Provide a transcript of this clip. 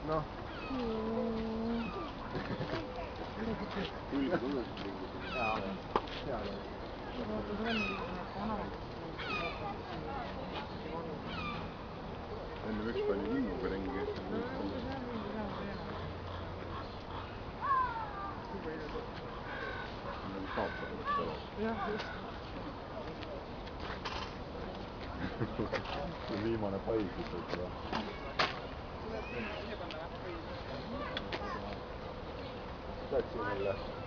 noh. Külge tulest mingi. Jaa, seal on. Enne vist pani linnuga ringi. Nagu saapad vist peavad. Jah, just. See on viimane paisus võib-olla. Läks ju mulle.